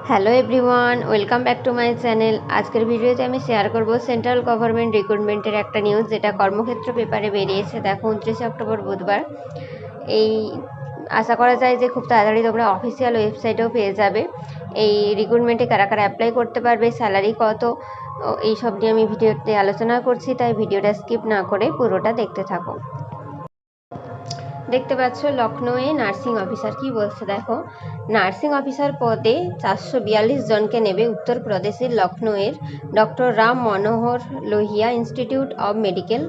Hello everyone, welcome back to my channel. আজকের ভিডিওতে আমি শেয়ার করব সেন্ট্রাল গভর্নমেন্ট রিক্রুটমেন্টের একটা নিউজ, যেটা কর্মক্ষেত্র পেপারে বেরিয়েছে। দেখো 29 অক্টোবর বুধবার। এই আশা করা যায় যে খুব তাড়াতাড়ি তোমরা অফিসিয়াল ওয়েবসাইটেও পেয়ে যাবে। এই রিক্রুটমেন্টে কারা কারা অ্যাপ্লাই করতে পারবে, স্যালারি কত, এই সব নিয়ে আমি ভিডিওতে আলোচনা করছি, তাই ভিডিওটা স্কিপ না করে পুরোটা দেখতে থাকো। দেখতে পাচ্ছ লখনৌয়ে নার্সিং অফিসার। কি বলছে দেখো, নার্সিং অফিসার পদে 442 জনকে নেবে উত্তরপ্রদেশের লখনৌয়ের doctor Ram Manohar Lohia institute of medical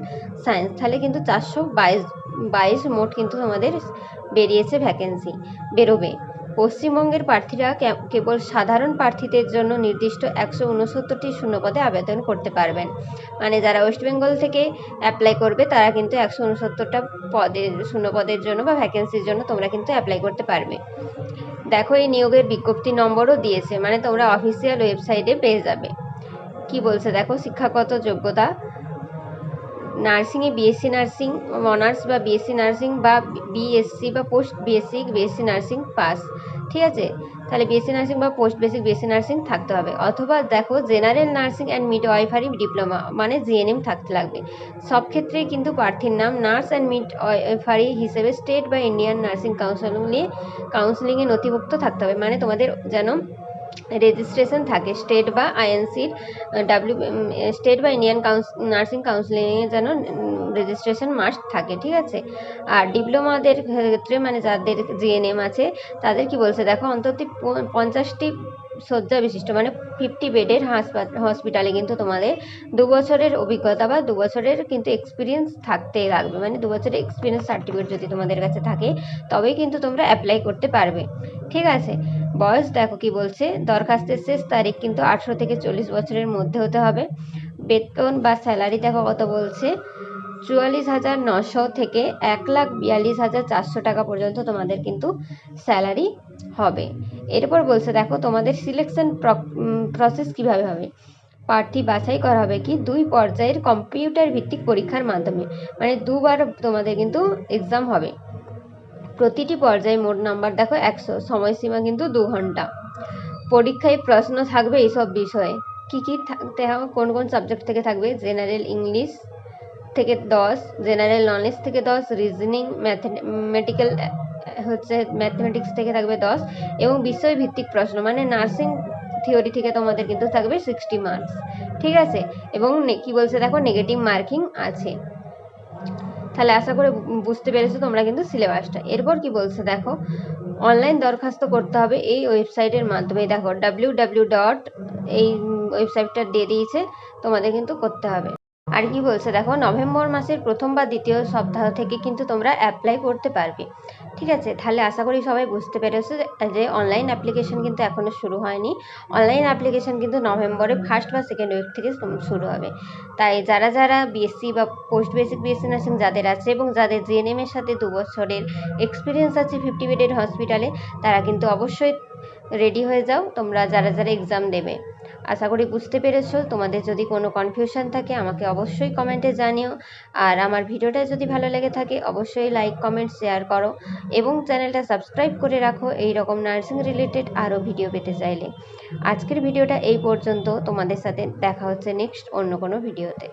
science. তাহলে কিন্তু 422 মোট কিন্তু আমাদের বেরিয়েছে, ভ্যাকেন্সি বেরোবে। পশ্চিমবঙ্গের প্রার্থীরা কেবল সাধারণ প্রার্থীদের জন্য নির্দিষ্ট 169টি শূন্যপদে আবেদন করতে পারবেন। মানে যারা ওয়েস্ট বেঙ্গল থেকে অ্যাপ্লাই করবে তারা কিন্তু 169টা পদের শূন্যপদের জন্য বা ভ্যাকেন্সির জন্য তোমরা কিন্তু অ্যাপ্লাই করতে পারবে। দেখো এই নিয়োগের বিজ্ঞপ্তি নম্বরও দিয়েছে, মানে তোমরা অফিসিয়াল ওয়েবসাইটে পেয়ে যাবে। কি বলছে দেখো, শিক্ষাগত যোগ্যতা নার্সিংয়ে বিএসসি নার্সিং অনার্স বা বিএসসি নার্সিং বা বিএসসি বা post basic BSc nursing pass. ঠিক আছে, তাহলে বিএসসি নার্সিং বা পোস্ট বেসিক বিএসসি নার্সিং থাকতে হবে, অথবা দেখো general nursing and midwifery diploma মানে জিএনএম থাকতে লাগবে। সব ক্ষেত্রেই কিন্তু প্রার্থীর নাম নার্স অ্যান্ড মিডওয়াইফারি হিসেবে স্টেট বা ইন্ডিয়ান নার্সিং কাউন্সিলিংয়ে নথিভুক্ত থাকতে হবে। মানে তোমাদের যেন রেজিস্ট্রেশন থাকে স্টেট বা আইএনসির স্টেট বা ইন্ডিয়ান নার্সিং কাউন্সিলিংয়ে যেন রেজিস্ট্রেশন মাস্ট থাকে। ঠিক আছে, আর ডিপ্লোমাদের ক্ষেত্রে মানে যাদের জিএনএম আছে তাদের কি বলছে দেখো, অন্তত 50টি শয্যা বিশিষ্ট মানে 50 বেডের হসপিটালে কিন্তু তোমাদের 2 বছরের অভিজ্ঞতা বা 2 বছরের কিন্তু এক্সপিরিয়েন্স থাকতে লাগবে। মানে 2 বছরের এক্সপিরিয়েন্স সার্টিফিকেট যদি তোমাদের কাছে থাকে তবেই কিন্তু তোমরা অ্যাপ্লাই করতে পারবে। ঠিক আছে, বয়স দেখো কি বলছে, দরখাস্তের শেষ তারিখ কিন্তু 18 থেকে 40 বছরের মধ্যে হতে হবে। বেতন বা স্যালারি দেখো কত বলছে, 44,900 থেকে 1,42,400 টাকা পর্যন্ত তোমাদের কিন্তু স্যালারি হবে। এরপর বলছে দেখো তোমাদের সিলেকশন প্রসেস কিভাবে হবে। প্রার্থী বাছাই করা হবে কি 2 পর্যায়ের কম্পিউটার ভিত্তিক পরীক্ষার মাধ্যমে, মানে 2বার তোমাদের কিন্তু এক্সাম হবে। প্রতিটি পর্যায়ে মোট নাম্বার দেখো 100, সময়সীমা কিন্তু 2 ঘন্টা। পরীক্ষায় প্রশ্ন থাকবে এইসব বিষয়ে, কি কি থাকতে হবে, কোন কোন সাবজেক্ট থেকে থাকবে, জেনারেল ইংলিশ থেকে 10, জেনারেল নলেজ থেকে 10, রিজনিং ম্যাথমেটিক্স থেকে থাকবে 10, এবং বিষয়ভিত্তিক প্রশ্ন মানে নার্সিং থিওরি থেকে তোমাদের কিন্তু থাকবে 60 মার্কস। ঠিক আছে, এবং কি বলছে দেখো নেগেটিভ মার্কিং আছে। তাহলে আশা করে বুঝতে পেরেছো তোমরা কিন্তু সিলেবাসটা। এরপর কি বলছে দেখো, অনলাইন দরখাস্ত করতে হবে এই ওয়েবসাইটের মাধ্যমে। দেখো www. এই ওয়েবসাইটটা দিয়ে দিয়েছে, তোমাদের কিন্তু করতে হবে। আর কি বলছে দেখো, নভেম্বর মাসের প্রথম বা দ্বিতীয় সপ্তাহ থেকে কিন্তু তোমরা অ্যাপ্লাই করতে পারবে। ঠিক আছে, তাহলে আশা করি সবাই বুঝতে পেরেছো যে অনলাইন অ্যাপ্লিকেশন কিন্তু এখনও শুরু হয়নি। অনলাইন অ্যাপ্লিকেশন কিন্তু নভেম্বরে ফার্স্ট বা সেকেন্ড উইক থেকে শুরু হবে। তাই যারা যারা বিএসসি বা পোস্ট বেসিক বিএসসি নার্সিং যাদের আছে এবং যাদের জিএনএম এর সাথে 2 বছরের এক্সপিরিয়েন্স আছে 50 বেডের হসপিটালে, তারা কিন্তু অবশ্যই রেডি হয়ে যাও তোমরা যারা যারা এক্সাম দেবে। আশা করি বুঝতে পেরেছো। তোমাদের যদি কোনো কনফিউশন থাকে আমাকে অবশ্যই কমেন্টে জানিও। আর আমার ভিডিওটা যদি ভালো লেগে থাকে অবশ্যই লাইক কমেন্ট শেয়ার করো এবং চ্যানেলটা সাবস্ক্রাইব করে রাখো এই রকম নার্সিং রিলেটেড আরও ভিডিও পেতে চাইলে। আজকের ভিডিওটা এই পর্যন্ত, তোমাদের সাথে দেখা হচ্ছে নেক্সট অন্য কোনো ভিডিওতে।